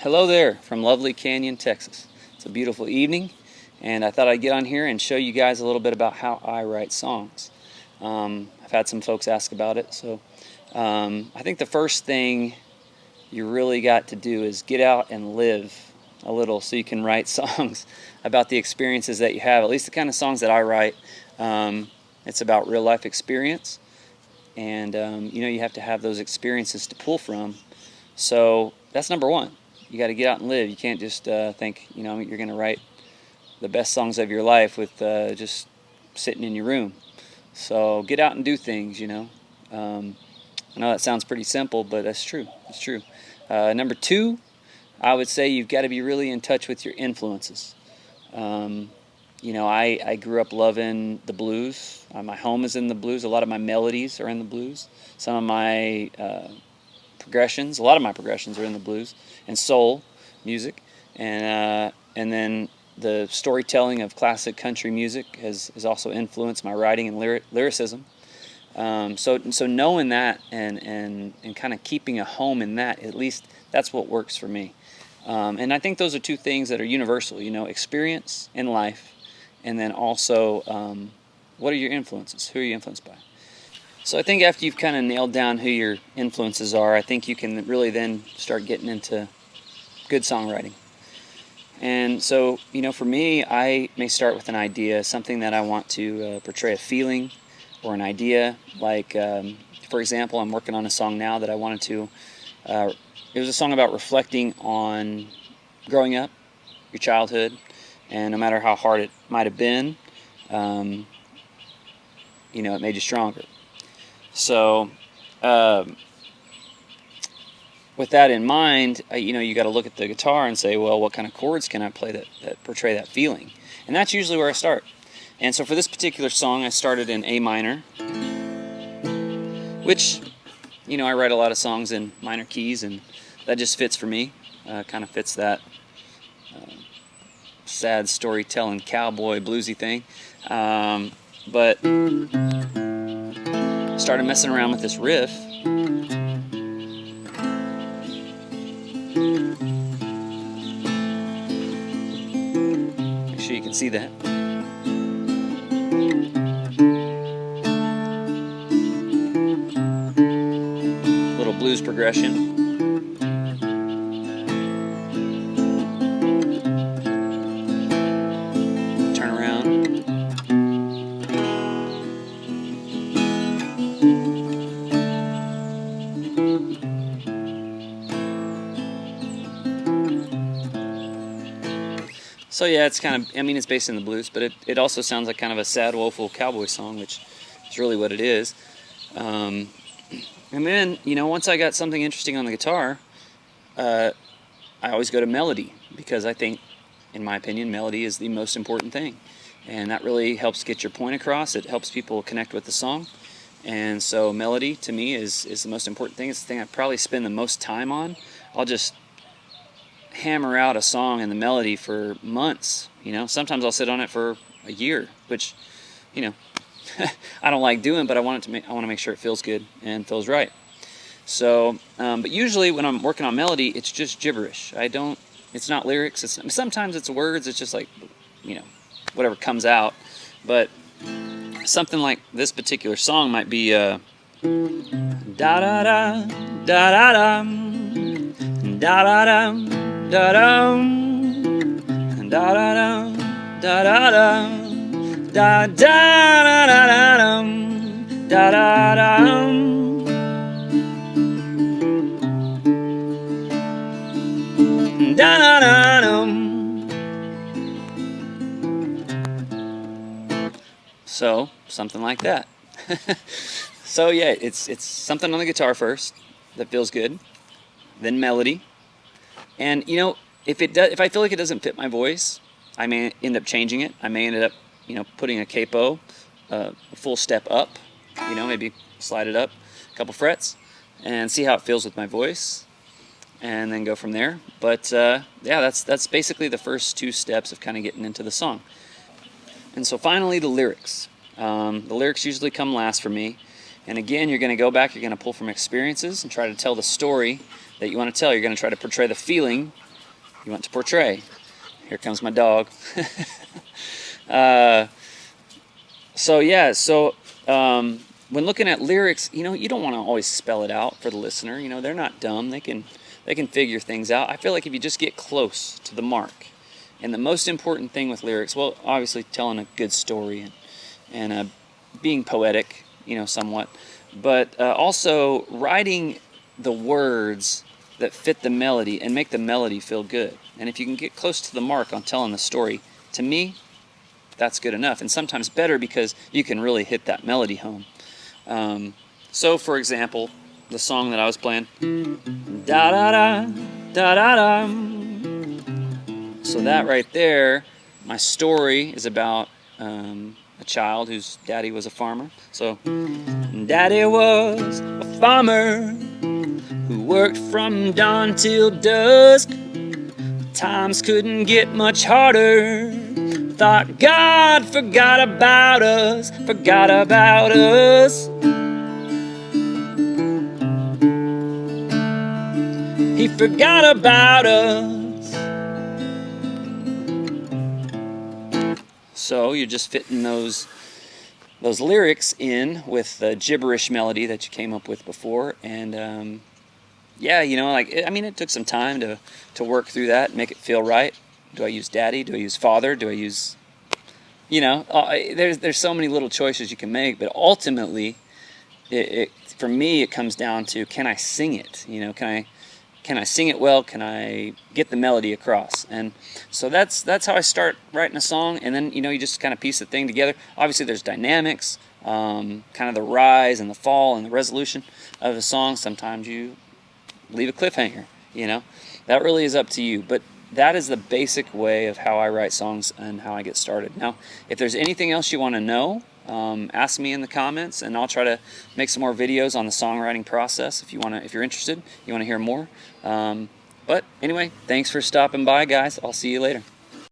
Hello there from lovely Canyon, Texas. It's a beautiful evening, and I thought I'd get on here and show you guys a little bit about how I write songs. I've had some folks ask about it, so I think the first thing you really got to do is get out and live a little so you can write songs about the experiences that you have. At least the kind of songs that I write, it's about real life experience, and you have to have those experiences to pull from. So that's number one. You got to get out and live. You can't just think you're going to write the best songs of your life with just sitting in your room. So get out and do things. I know that sounds pretty simple, but that's true. It's true. Number two, I would say you've got to be really in touch with your influences. I grew up loving the blues. My home is in the blues. A lot of my melodies are in the blues. Some of my progressions, a lot of my progressions are in the blues and soul music, and then the storytelling of classic country music has also influenced my writing and lyricism. So knowing that and kind of keeping a home in that, at least that's what works for me. And I think those are two things that are universal, experience in life, and then also what are your influences? Who are you influenced by? So I think after you've kind of nailed down who your influences are, I think you can really then start getting into good songwriting. And so, for me, I may start with an idea, something that I want to portray a feeling or an idea. Like, for example, I'm working on a song now that I wanted to, it was a song about reflecting on growing up, your childhood, and no matter how hard it might have been, it made you stronger. So, with that in mind, you got to look at the guitar and say, well, what kind of chords can I play that portray that feeling? And that's usually where I start. And so for this particular song, I started in A minor, which, I write a lot of songs in minor keys, and that just fits for me. Kind of fits that sad storytelling cowboy bluesy thing. But started messing around with this riff. Make sure you can see that. Little blues progression. Turn around. So yeah, it's kind of, it's based in the blues, but it also sounds like kind of a sad, woeful cowboy song, which is really what it is. And then, once I got something interesting on the guitar, I always go to melody, because I think, in my opinion, melody is the most important thing. And that really helps get your point across. It helps people connect with the song. And so melody, to me, is the most important thing. It's the thing I probably spend the most time on. I'll just hammer out a song and the melody for months. Sometimes I'll sit on it for a year, which, I don't like doing, but I want to make sure it feels good and feels right. So, but usually when I'm working on melody, it's just gibberish. It's not lyrics. Sometimes it's words. It's just like, whatever comes out. But something like this particular song might be da da da da da da da da da da da da da da da da. Da da da da da da da da. Da da da da. So something like that. So yeah, it's something on the guitar first that feels good, then melody, and if I feel like it doesn't fit my voice, I may end up changing it. I may end up putting a capo, a full step up, maybe slide it up a couple frets and see how it feels with my voice, and then go from there. But yeah, that's basically the first two steps of kind of getting into the song. And so finally, the lyrics. The lyrics usually come last for me. And again, you're going to go back, you're going to pull from experiences and try to tell the story that you want to tell. You're going to try to portray the feeling You want to portray. Here comes my dog. uh, so yeah, so when looking at lyrics, you know, you don't want to always spell it out for the listener. You know, they're not dumb. They can figure things out. I feel like if you just get close to the mark, and the most important thing with lyrics, well, obviously telling a good story and being poetic, you know, somewhat, but also writing the words that fit the melody and make the melody feel good. And if you can get close to the mark on telling the story, to me, that's good enough. And sometimes better because you can really hit that melody home. So, for example, the song that I was playing, da da da da da da. So that right there, my story is about a child whose daddy was a farmer. So, daddy was a farmer who worked from dawn till dusk. Times couldn't get much harder. Thought God forgot about us, forgot about us. He forgot about us. So you're just fitting those lyrics in with the gibberish melody that you came up with before, and yeah, you know, like, I mean, it took some time to work through that, make it feel right. Do I use daddy? Do I use father? Do I use, you know, there's so many little choices you can make, but ultimately, for me, it comes down to, can I sing it? You know, can I sing it well? Can I get the melody across? And so that's how I start writing a song, and then, you know, you just kind of piece the thing together. Obviously, there's dynamics, kind of the rise and the fall and the resolution of a song. Sometimes you leave a cliffhanger, you know. That really is up to you, but that is the basic way of how I write songs and how I get started. Now, if there's anything else you want to know, ask me in the comments, and I'll try to make some more videos on the songwriting process if you're interested, you want to hear more. But anyway, thanks for stopping by, guys. I'll see you later.